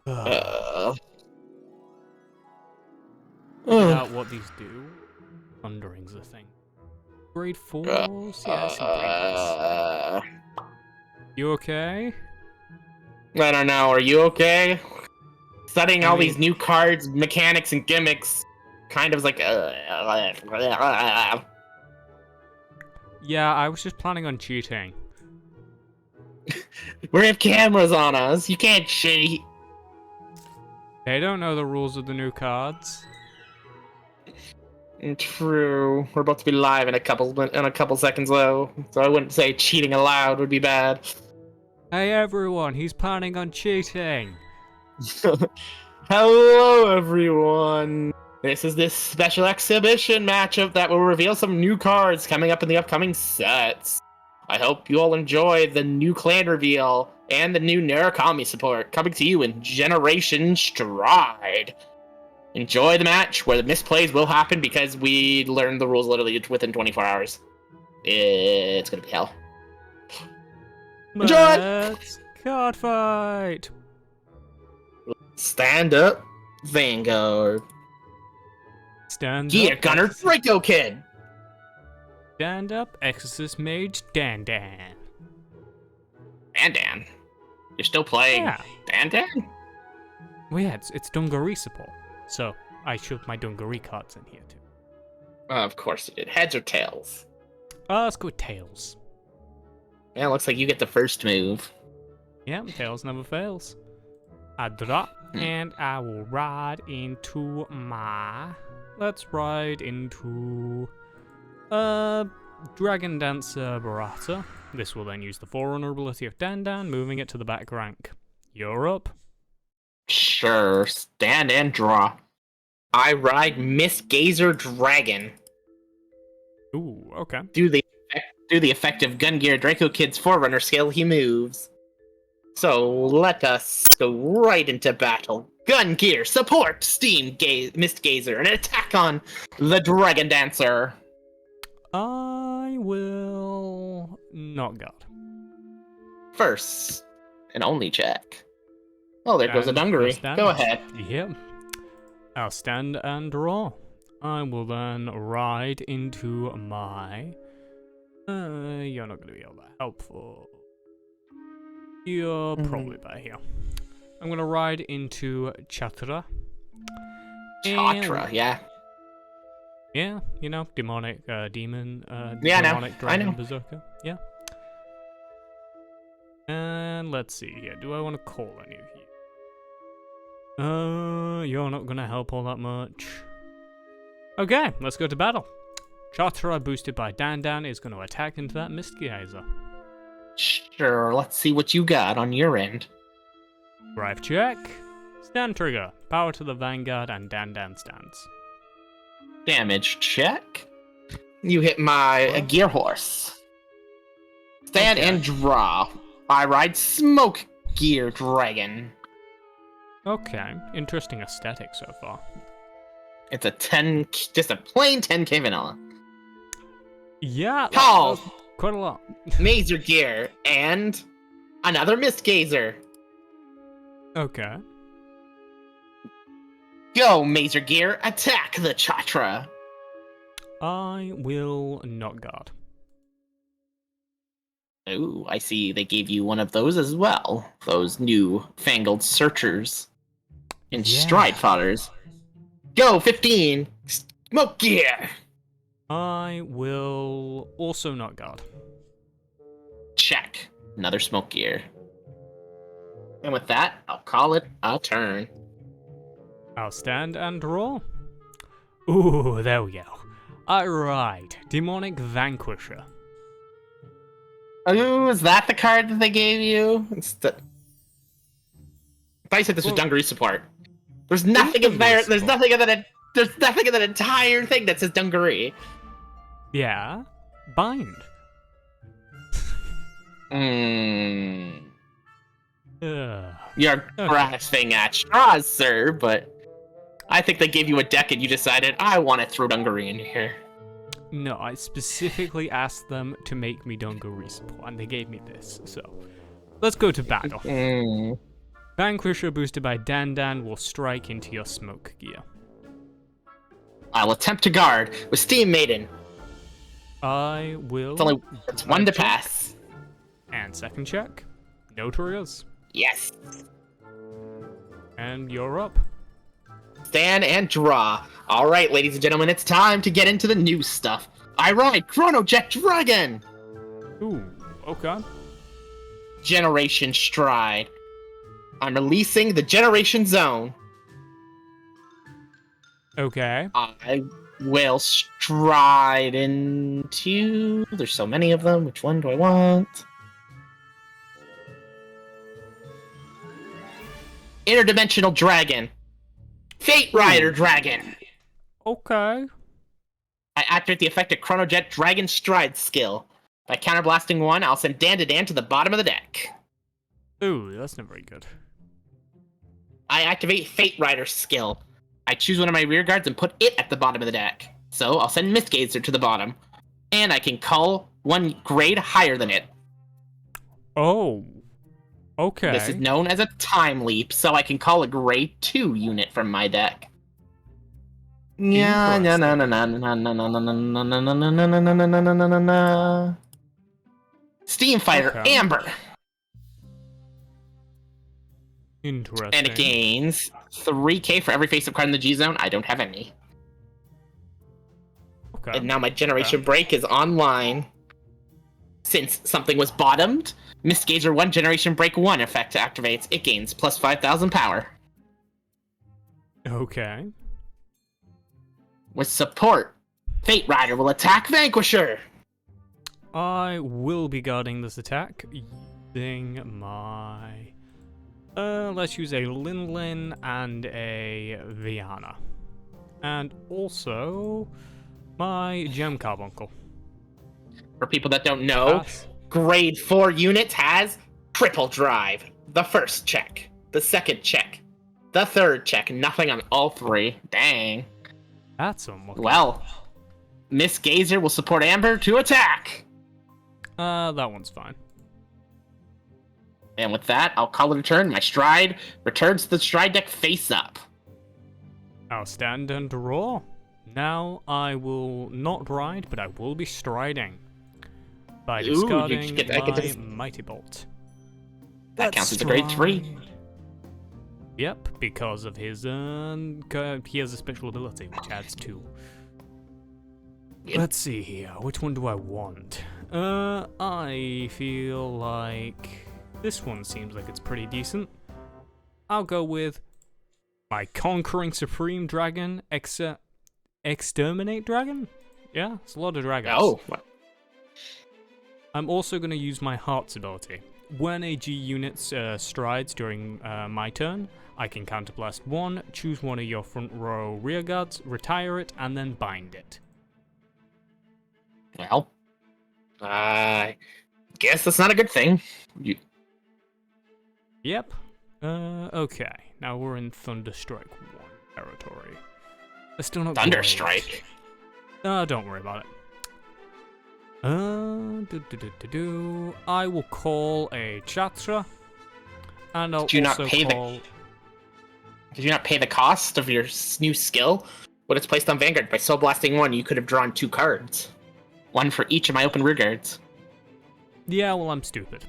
Out what these do. Thundering's a thing. Grade 4s? Yeah, seem pretty nice. You okay? I don't know, are you okay? Studying all these new cards, mechanics, and gimmicks kind of like... Yeah, I was just planning on cheating. We have cameras on us, you can't cheat. They don't know the rules of the new cards. True. We're about to be live in a couple seconds though, so I wouldn't say cheating aloud would be bad. Hey everyone, he's planning on cheating. Hello everyone. This is this special exhibition matchup that will reveal some new cards coming up in the upcoming sets. I hope you all enjoy the new clan reveal and the new Narukami support coming to you in Generation Stride. Enjoy the match where the misplays will happen because we learned the rules literally within 24 hours. It's gonna be hell. Enjoy! Let's card fight! Stand up, Vanguard. Stand Gear up, Gunner, Draco Kid. Stand up, Exorcist Mage, Dan. Dan. You're still playing Dan? Well, yeah, it's Dungaree support. So, I shoved my Dungaree cards in here, too. Of course you did. Heads or tails? Let's go with Tails. Yeah, looks like you get the first move. Yeah, Tails never fails. I drop, and I will ride into my... Let's ride into... Dragon Dancer Barata. This will then use the Forerunner ability of Dan, moving it to the back rank. You're up. Sure, stand and draw. I ride Miss Gazer Dragon. Ooh, okay. Do the effective Gun Gear Draco Kid's Forerunner skill he moves. So let us go right into battle. Gun Gear, support Steam Mist Gazer, and attack on the Dragon Dancer. I will not guard. First and only check. Oh, there goes a Dungaree. Go ahead. Yep. I'll stand and draw. I will then ride into my... you're not going to be all that helpful. You're probably better here. I'm going to ride into Chatra. Chatra, yeah. Yeah, you know, demonic demon. Yeah, demonic dragon I know. berserker. Yeah. And let's see here. Do I want to call any of you? You're not gonna help all that much. Okay, let's go to battle. Chatra, boosted by Dan, is gonna attack into that Mist Geyser. Sure, let's see what you got on your end. Drive check. Stand trigger. Power to the Vanguard, and Dan stands. Damage check. You hit my gear horse. Stand and draw. I ride Smoke Gear Dragon. Okay, interesting aesthetic so far. It's a 10, just a plain 10k vanilla. Yeah, Call. Quite a lot. Mazer Gear and another Mist Gazer. Okay. Go, Mazer Gear, attack the Chatra. I will not guard. Ooh, I see they gave you one of those as well. Those new fangled searchers. And stride fodders. Go, 15! Smoke Gear! I will also not guard. Check. Another Smoke Gear. And with that, I'll call it a turn. I'll stand and draw. Ooh, there we go. I ride Demonic Vanquisher. Oh, is that the card that they gave you? I thought you said this was Dungaree support. There's nothing in there. There's nothing in that. There's nothing in that entire thing that says Dungaree. Yeah, bind. You're grasping at straws, sir, but I think they gave you a deck and you decided, I want to throw Dungaree in here. No, I specifically asked them to make me Dungaree support, and they gave me this, so let's go to battle. Vanquisher boosted by Dan will strike into your smoke gear. I'll attempt to guard with Steam Maiden. I will. It's one to pass. And second check. No triggers. Yes. And you're up. Stand and draw. All right, ladies and gentlemen, it's time to get into the new stuff. I ride Chrono Jet Dragon. Ooh, okay. Generation Stride. I'm releasing the Generation Zone. Okay. I will stride into... There's so many of them. Which one do I want? Interdimensional Dragon. Fate Rider Dragon. Okay. I activate the effective Chrono Jet Dragon Stride skill. By counterblasting one, I'll send Dan to the bottom of the deck. Ooh, that's not very good. I activate Fate Rider skill. I choose one of my rear guards and put it at the bottom of the deck. So I'll send Mistgazer to the bottom. And I can call one grade higher than it. Oh. Okay. This is known as a time leap, so I can call a grade 2 unit from my deck. Yeah, no, no, no, no, no, no, no, no, no, no, no, no, no, no, no, no, no, no, no. Steam Fighter Amber. Interesting. And it gains 3k for every face-up card in the G zone. I don't have any. Okay. And now my Generation Break is online. Since something was bottomed, Mistgazer 1 Generation Break 1 effect activates. It gains plus 5,000 power. Okay. With support, Fate Rider will attack Vanquisher. I will be guarding this attack using my... let's use a Linlin and a Viana. And also my Gem Carbuncle. For people that don't know, grade 4 units has triple drive. The first check, the second check, the third check, nothing on all three. Dang. That's unlucky. Well, Mistgazer will support Amber to attack. That one's fine. And with that, I'll call it a turn. My Stride returns to the Stride deck face up. I'll stand and draw. Now I will not ride, but I will be striding. By discarding my Mighty Bolt. That counts as a grade 3. Yep, because of his he has a special ability which adds 2. Yep. Let's see here, which one do I want? I feel like this one seems like it's pretty decent. I'll go with my Conquering Supreme Dragon, Exterminate Dragon? Yeah, it's a lot of dragons. Oh. I'm also going to use my Heart's ability. When a G unit strides during my turn, I can counterblast 1, choose one of your front row rear guards, retire it, and then bind it. Well, I guess that's not a good thing. Yep. Okay. Now we're in Thunderstrike 1 territory. They're still not Thunderstrike? Don't worry about it. I will call a Chatra, and I'll also call... Did you not pay the cost of your new skill? When it's placed on Vanguard, by soul blasting 1, you could have drawn 2 cards. 1 for each of my open rear guards. Yeah, well, I'm stupid.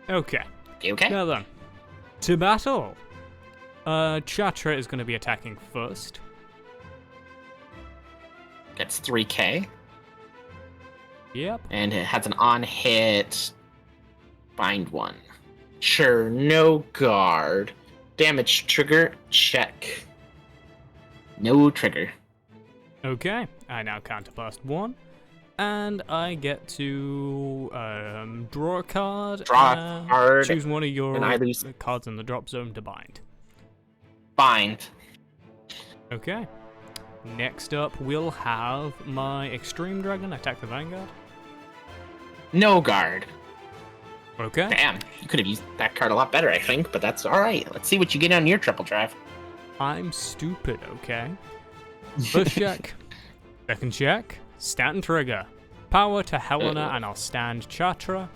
Okay. Okay. Now then, to battle. Chatra is going to be attacking first. Gets 3k. Yep. And it has an on-hit bind 1. Sure, no guard. Damage trigger, check. No trigger. Okay, I now counterblast 1. And I get to draw a card. Draw a card. Choose one of your cards in the drop zone to bind. Bind. Okay. Next up, we'll have my Extreme Dragon attack the Vanguard. No guard. Okay. Damn, you could have used that card a lot better, I think, but that's alright. Let's see what you get on your triple drive. I'm stupid, okay? First check. Second check. Stand trigger. Power to Helena, and I'll stand Chatra.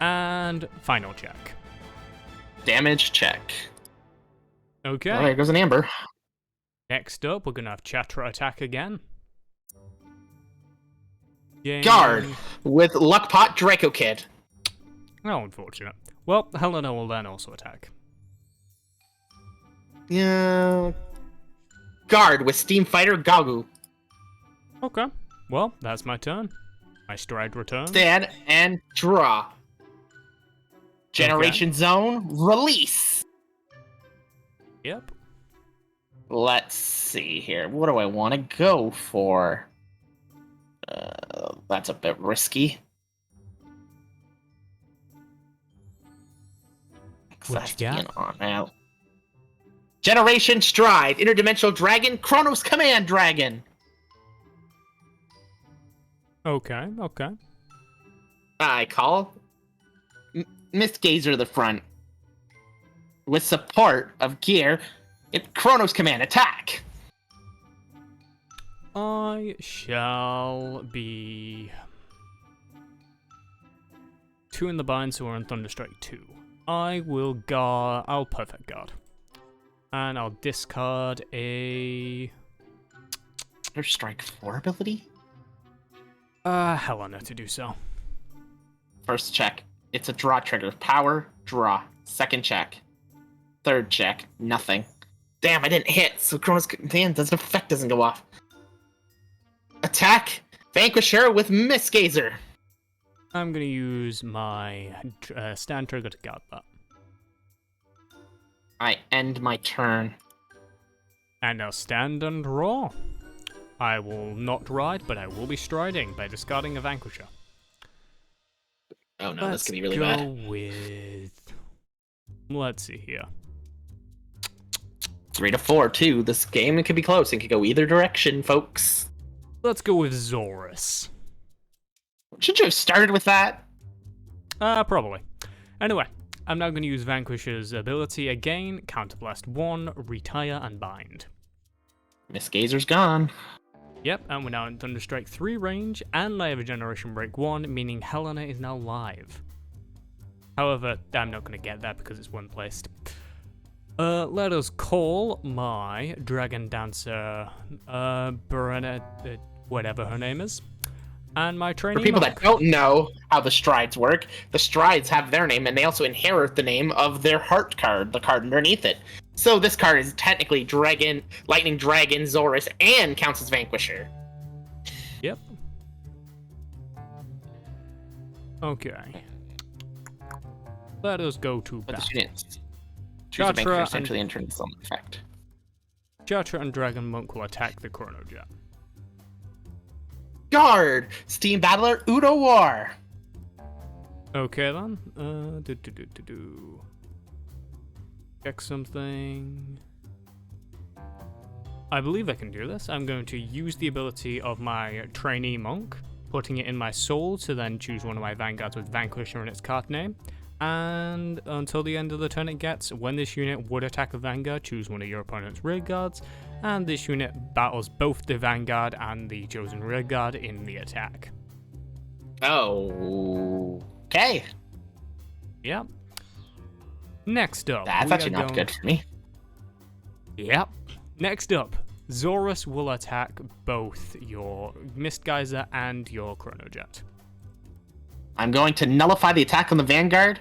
And final check. damage check. Okay. Oh, there goes an amber. Next up, we're gonna have Chatra attack again. Game. Guard with Luckpot Draco Kid. Oh, unfortunate. Well, Helena will then also attack. Yeah. Guard with Steam Fighter Gagu. Okay. Well, that's my turn. My stride returns. Stand and draw. Generation Zone, release. Yep. Let's see here. What do I want to go for? That's a bit risky. What you got? On now. Generation Stride, Interdimensional Dragon, Chronos Command Dragon. Okay, okay. I call Miss Gazer to the front. With support of gear, it's Chronos Command Attack. I shall be 2 in the bind, so we're on Thunderstrike 2. I will guard. I'll perfect guard. And I'll discard a Thunderstrike 4 ability? Helena to do so. First check. It's a draw trigger. Power, draw. Second check. Third check. Nothing. Damn, I didn't hit, so Chronos Command effect doesn't go off. Attack Vanquisher with Miss Gazer. I'm gonna use my stand trigger to guard that. I end my turn. And I'll stand and draw. I will not ride, but I will be striding by discarding a Vanquisher. Oh no, Let's this could be really go bad. with... Let's see here. 3 to 4 too. This game, it could be close. It could go either direction, folks. Let's go with Zorus. Should you have started with that? Probably. Anyway, I'm now going to use Vanquisher's ability again, Counterblast 1, Retire, and Bind. Miss Gazer's gone. Yep, and we're now in Thunderstrike 3 range, and I have a Generation Break 1, meaning Helena is now live. However, I'm not going to get that because it's one-placed. Let us call my Dragon Dancer, whatever her name is, and my trainee For people monk. that don't know how the strides work, the strides have their name, and they also inherit the name of their heart card, the card underneath it. So this card is technically Dragon, Lightning Dragon, Zorus, and counts as Vanquisher. Yep. Okay. Let us go to But the battle. students choose a Chatra Vanquisher and- essentially entering the summon effect. Chatra and Dragon Monk will attack the Chrono Jet. Guard! Steam Battler Udo War! Okay then. Check something. I believe I can do this. I'm going to use the ability of my trainee monk, putting it in my soul to then choose one of my vanguards with Vanquisher in its card name. And until the end of the turn it gets, when this unit would attack a vanguard, choose one of your opponent's rear guards, and this unit battles both the vanguard and the chosen rear guard in the attack. Oh, okay. Yep. Next up, That's we actually are not good for me. Yep. Next up, Zorus will attack both your Mist Geyser and your Chrono Jet. I'm going to nullify the attack on the Vanguard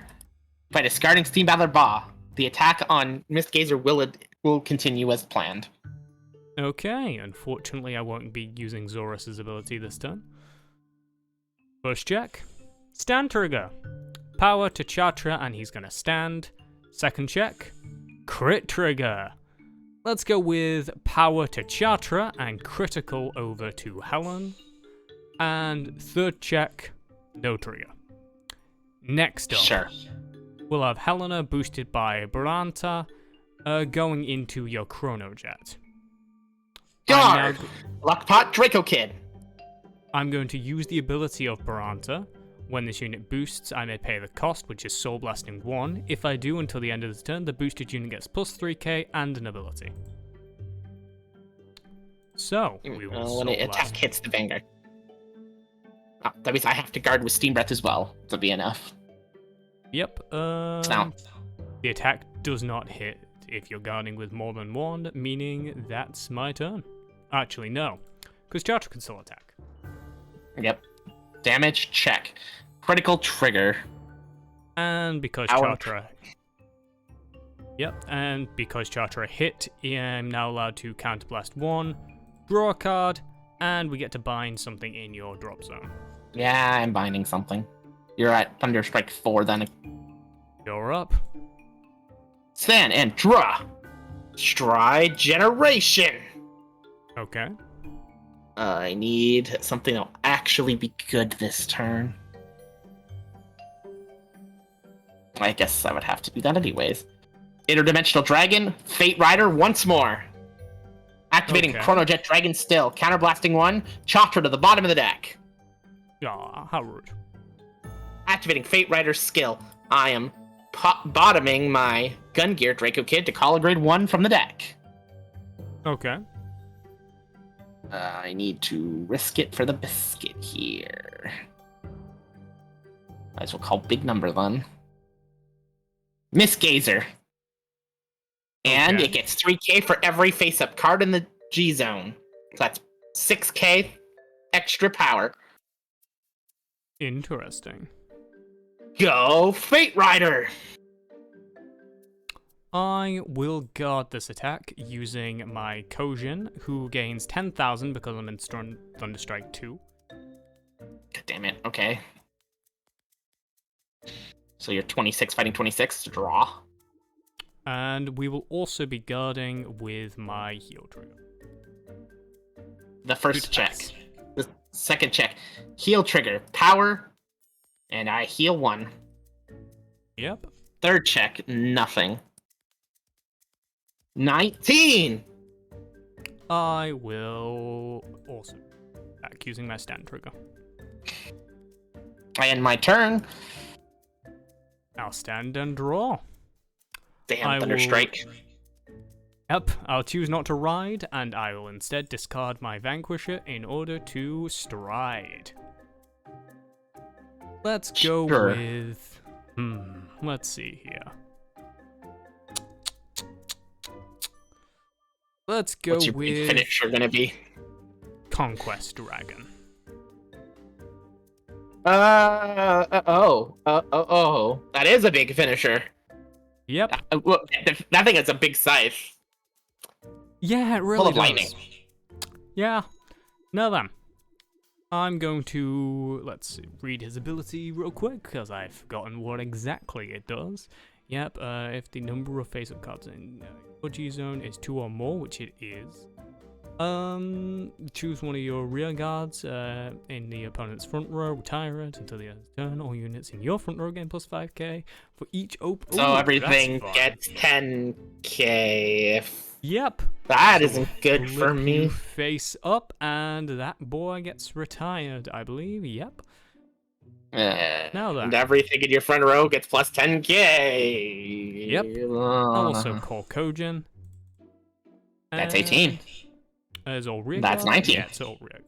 by discarding Steam Battler Ba. The attack on Mist Gazer will continue as planned. Okay, unfortunately I won't be using Zorus's ability this turn. First check. Stand trigger. Power to Chatra and he's gonna stand. Second check. Crit trigger. Let's go with power to Chatra and critical over to Helen. And third check, no trigger. Next up, Sure. we'll have Helena boosted by Branta, going into your Chrono Jet. Guard! Luckpot Draco Kid. I'm going to use the ability of Branta. When this unit boosts, I may pay the cost, which is Soul Blasting 1. If I do until the end of the turn, the boosted unit gets plus 3k and an ability. So, we will when Soul the Blast. attack hits the Vanguard. Oh, that means I have to guard with Steam Breath as well to be enough. Yep, Now, The attack does not hit if you're guarding with more than one, meaning that's my turn. Actually, no, because Charter can still attack. Yep. Damage, check. Critical trigger. And because Charter... Yep, and because Charter hit, I'm now allowed to counterblast 1, draw a card, and we get to bind something in your drop zone. Yeah, I'm binding something. You're at Thunderstrike 4 then. You're up. Stand and draw. Stride generation. Okay. I need something that'll actually be good this turn. I guess I would have to do that anyways. Interdimensional Dragon, Fate Rider once more. Activating Chronojet Dragon Still. Counterblasting 1, Chakra to the bottom of the deck. Aw, how rude. Activating Fate Rider skill. I am bottoming my Gun Gear Draco Kid to call a grade 1 from the deck. Okay. I need to risk it for the biscuit here. Might as well call big number then. Miss Gazer. And it gets 3k for every face-up card in the G zone. So that's 6k extra power. Interesting. Go Fate Rider! I will guard this attack using my Kojin, who gains 10,000 because I'm in Thunderstrike 2. God damn it, okay. So you're 26 fighting 26 to draw. And we will also be guarding with my heal trigger. The first check. The second check. Heal trigger. Power. And I heal 1. Yep. Third check. Nothing. 19! I will also attack using my stand trigger. I end my turn. I'll stand and draw. Damn, Thunderstrike. Yep, I'll choose not to ride, and I will instead discard my Vanquisher in order to stride. Let's go with... let's see here. Let's go What's your with... finisher gonna be? Conquest Dragon. That is a big finisher. Yep. That thing is a big scythe. Yeah, it really Full of does. lightning. Yeah. Now then. I'm going to, let's see, read his ability real quick, because I've forgotten what exactly it does. Yep, if the number of face-up cards in your G-zone is 2 or more, which it is, choose one of your rear guards in the opponent's front row, retire it until the end of the turn. All units in your front row gain plus 5k for each open. So everything gets 10k. Yep. That isn't good for me. Face up, and that boy gets retired, I believe. Yep. Now then. And everything in your front row gets plus 10k. Yep. I'll also call Kojin. That's 18. Is all rear That's guard? 19. Yeah, it's all rear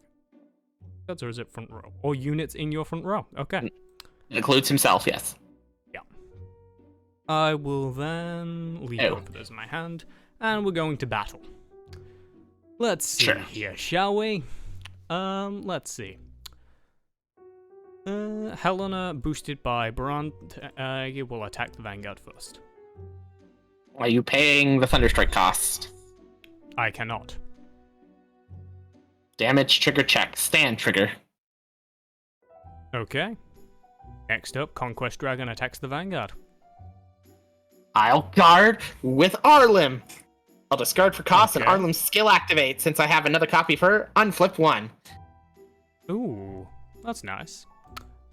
guards, or is it front row? Or units in your front row. Okay. It includes himself, yes. Yeah. I will then leave both of those in my hand, and we're going to battle. Let's see here, shall we? Let's see. Helena, boosted by Brant, will attack the Vanguard first. Are you paying the Thunderstrike cost? I cannot. Damage trigger check. Stand trigger. Okay. Next up, Conquest Dragon attacks the Vanguard. I'll guard with Arlim. I'll discard for cost and Arlim's skill activates since I have another copy of her. Unflipped 1. Ooh, that's nice.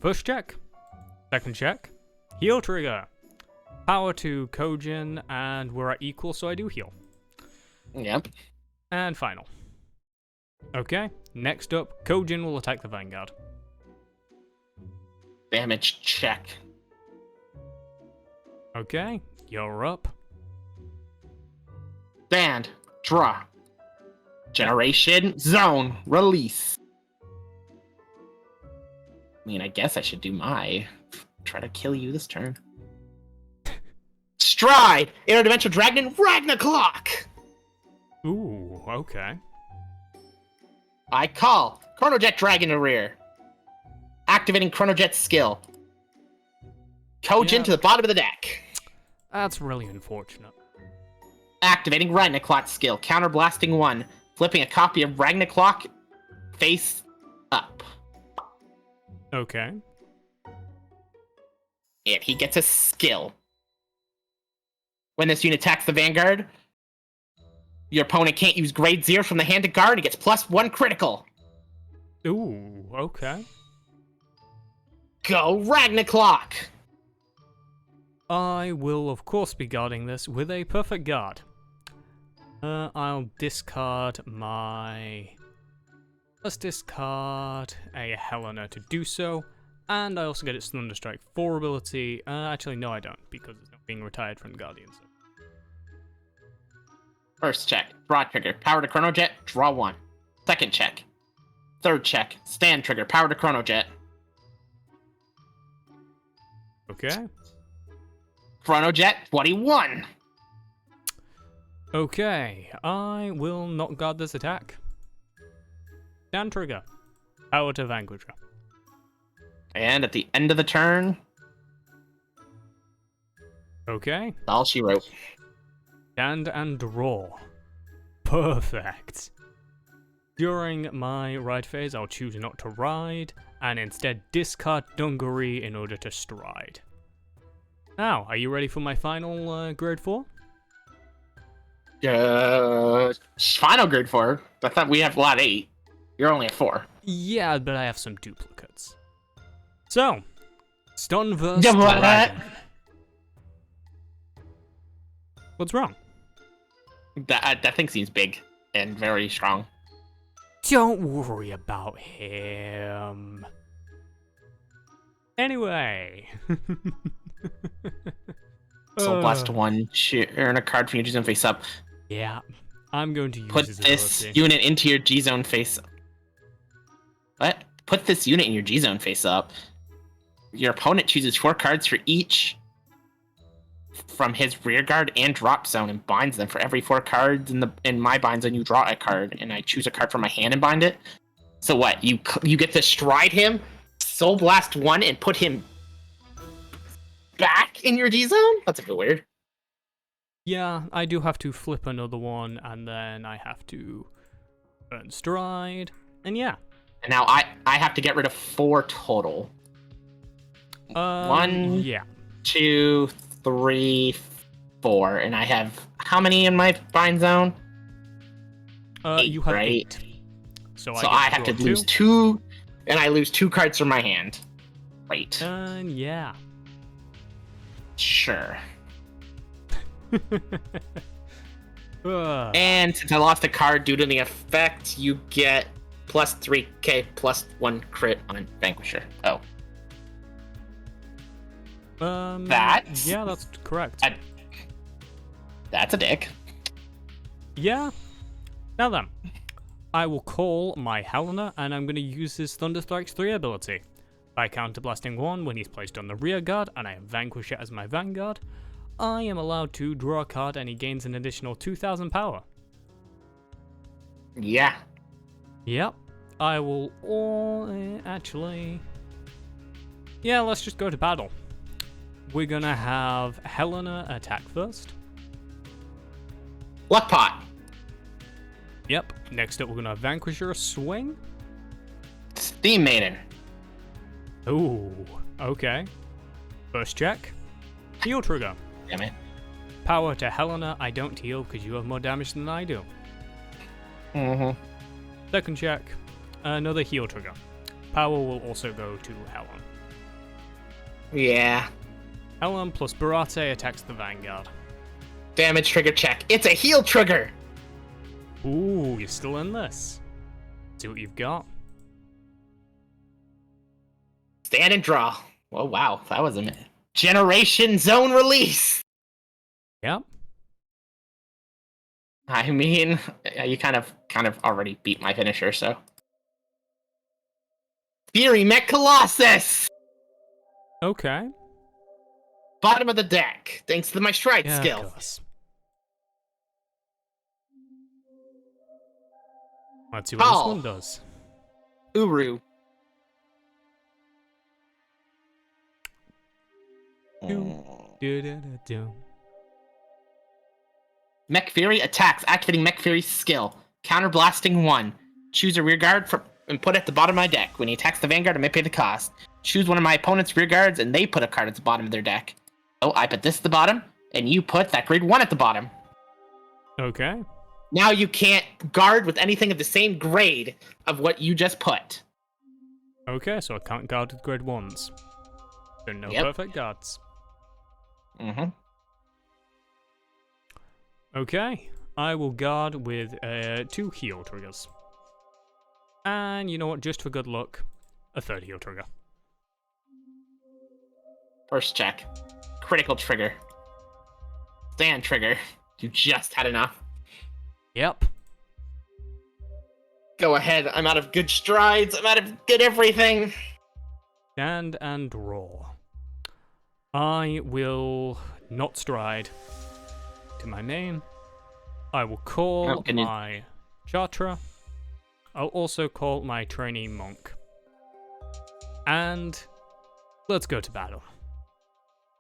First check. Second check. Heal trigger. Power to Kojin, and we're at equal, so I do heal. Yep. And final. Okay, next up, Kojin will attack the Vanguard. Damage check. Okay, you're up. Stand. Draw. Generation. Zone. Release. I mean, I guess I should do my... Try to kill you this turn. Stride, Interdimensional Dragon, Ragnarok. Ooh, okay. I call Chronojet Dragon to rear. Activating Chronojet's skill. Kojin to the bottom of the deck. That's really unfortunate. Activating Ragnarok skill. Counterblasting 1. Flipping a copy of Ragnarok face up. Okay. And he gets a skill. When this unit attacks the Vanguard, your opponent can't use grade 0 from the hand to guard. It gets +1 critical. Ooh, okay. Go Ragnarok! I will, of course, be guarding this with a perfect guard. I'll discard my... Let's discard a Helena to do so. And I also get its Thunderstrike 4 ability. Actually, no, I don't, because it's not being retired from Guardians. First check, draw trigger, power to Chronojet, draw 1. Second check. Third check, stand trigger, power to Chronojet. Okay. Chronojet 21. Okay, I will not guard this attack. Stand trigger, power to Vanguard. And at the end of the turn, Okay. that's all she wrote. Stand and draw. Perfect. During my ride phase, I'll choose not to ride, and instead discard Dungaree in order to stride. Now, are you ready for my final grade 4? Final grade 4. I thought we have lot 8. You're only at 4. Yeah, but I have some duplicates. So, Stun vs. Yeah, what? Dragon. What's wrong? That thing seems big and very strong. Don't worry about him. Anyway. So blast 1, earn a card from your G-Zone face up. Yeah, I'm going to use Put his this ability. unit into your G-Zone face up. What? Put this unit in your G-Zone face up. Your opponent chooses 4 cards for each from his rear guard and drop zone and binds them. For every 4 cards in my bind zone, you draw a card, and I choose a card from my hand and bind it. So what? You get to stride him, Soul Blast 1, and put him back in your G-Zone? That's a bit weird. Yeah, I do have to flip another one, and then I have to earn stride, and yeah. And now I have to get rid of 4 total. 1, yeah. 2, 3, 4, and I have how many in my bind zone? 8, You have right? 8. So I have to draw lose 2, and I lose 2 cards from my hand. Wait. Yeah. Sure. Ugh. And since I lost a card due to the effect, you get plus 3k plus 1 crit on Vanquisher. Oh. That's... Yeah, that's correct. That's a dick. Yeah. Now then, I will call my Helena, and I'm going to use his Thunderstrike's 3 ability. By counterblasting 1 when he's placed on the rear guard, and I have Vanquisher as my Vanguard, I am allowed to draw a card, and he gains an additional 2,000 power. Yeah. Yep. I will actually... Yeah, let's just go to battle. We're gonna have Helena attack first. Luck pot. Yep. Next up, we're gonna have Vanquisher swing. Steam Maiden. Ooh, okay. First check. Heal trigger. Damn it. Power to Helena. I don't heal because you have more damage than I do. Mm-hmm. Second check. Another heal trigger. Power will also go to Helen. Yeah. Helen plus Barate attacks the Vanguard. Damage trigger check. It's a heal trigger! Ooh, you're still in this. See what you've got. Stand and draw. Oh, wow. That was a minute. Generation Zone release! Yep. I mean, you kind of already beat my finisher, so. Fury Mech Colossus! Okay. bottom of the deck, thanks to my stride Yeah, skill. of course. Let's see what this one does. Uru. Mech Fury attacks, activating Mech Fury's skill. Counterblasting 1. Choose a rear guard and put it at the bottom of my deck. When he attacks the Vanguard, I may pay the cost. Choose one of my opponent's rear guards, and they put a card at the bottom of their deck. So I put this at the bottom, and you put that grade 1 at the bottom. Okay. Now you can't guard with anything of the same grade of what you just put. Okay, so I can't guard with grade 1s. So no perfect guards. Mm-hmm. Okay, I will guard with 2 heal triggers. And you know what, just for good luck, a 3rd heal trigger. First check. Critical trigger. Stand trigger. You just had enough. Yep. Go ahead, I'm out of good strides, I'm out of good everything. Stand and draw. I will not stride to my main. I will call my Chatra. I'll also call my trainee monk. And let's go to battle.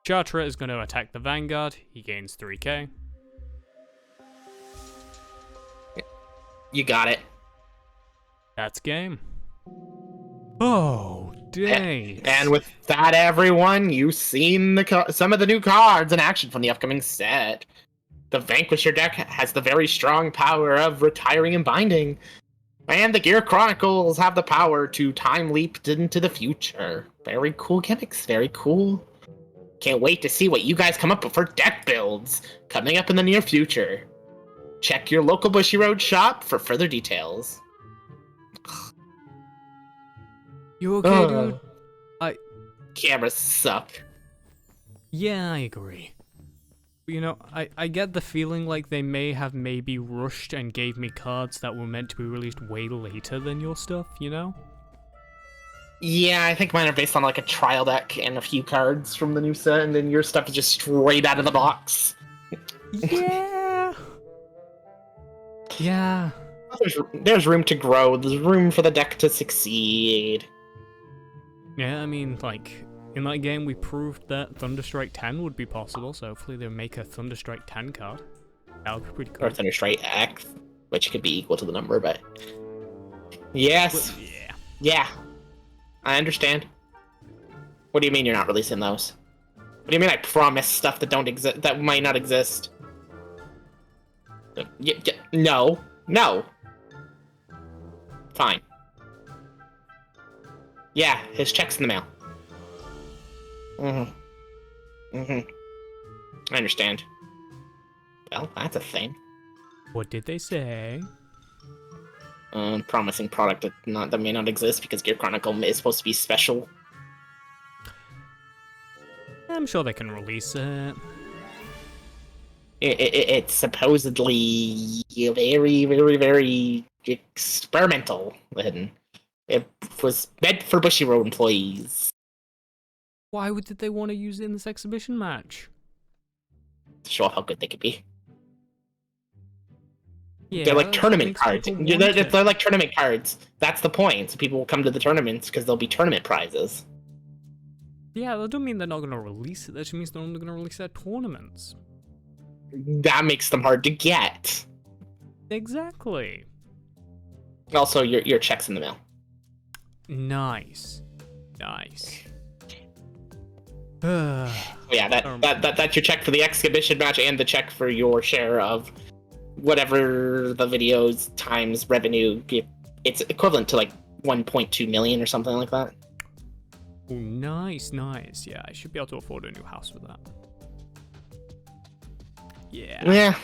Chatra is going to attack the Vanguard. He gains 3k. You got it. That's game. Oh, days. And with that, everyone, you've seen some of the new cards in action from the upcoming set. The Vanquisher deck has the very strong power of retiring and binding. And the Gear Chronicles have the power to time leap into the future. Very cool gimmicks, very cool. Can't wait to see what you guys come up with for deck builds coming up in the near future. Check your local Bushy Road shop for further details. You okay, dude? Cameras suck. Yeah, I agree. You know, I get the feeling like they may have maybe rushed and gave me cards that were meant to be released way later than your stuff, you know? Yeah, I think mine are based on like a trial deck and a few cards from the new set, and then your stuff is just straight out of the box. Yeah. Yeah. There's room to grow. There's room for the deck to succeed. Yeah, I mean, like, in that game we proved that Thunderstrike 10 would be possible, so hopefully they'll make a Thunderstrike 10 card. That would be pretty cool. Or Thunderstrike X, which could be equal to the number, but... Yes. Well, yeah. Yeah. I understand. What do you mean you're not releasing those? What do you mean I promise stuff that don't exist, that might not exist? No. No. Fine. Yeah, his check's in the mail. I understand. Well, that's a thing. What did they say? Promising product that may not exist because Gear Chronicle is supposed to be special. I'm sure they can release it. It's supposedly very, very, very experimental. And it was meant for Bushy Road employees. Why did they want to use it in this exhibition match? To show off how good they could be. Yeah, they're like tournament cards. They're like tournament cards. That's the point. So people will come to the tournaments because there'll be tournament prizes. Yeah, that don't mean they're not going to release it. That just means they're only going to release their tournaments. That makes them hard to get. Exactly. Also, your check's in the mail. Nice. Nice. Yeah, that's your check for the exhibition match and the check for your share of whatever the videos times revenue. It's equivalent to like 1.2 million or something like that. Oh, nice, nice. Yeah, I should be able to afford a new house with that. Yeah. Yeah.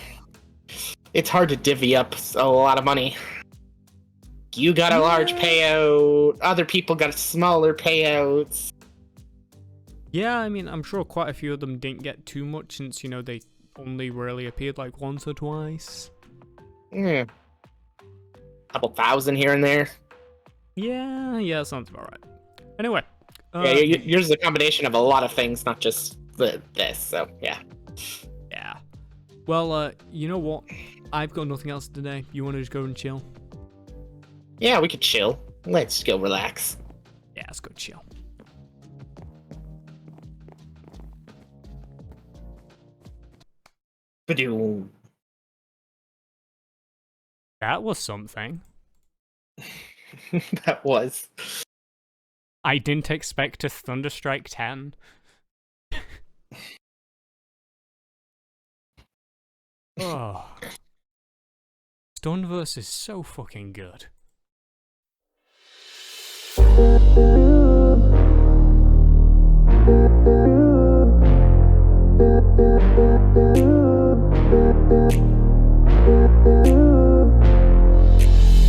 It's hard to divvy up a lot of money. You got a large payout, other people got smaller payouts. Yeah, I mean, I'm sure quite a few of them didn't get too much since, you know, they only really appeared like once or twice. Yeah. Couple thousand here and there. Yeah, sounds about right. Anyway. Yeah, yours is a combination of a lot of things, not just this. So yeah. Yeah. Well, you know what? I've got nothing else today. You want to just go and chill? Yeah, we could chill. Let's go relax. Yeah, let's go chill. Badoo. That was something. That was. I didn't expect a Thunderstrike 10. Oh. Stunverse is so fucking good.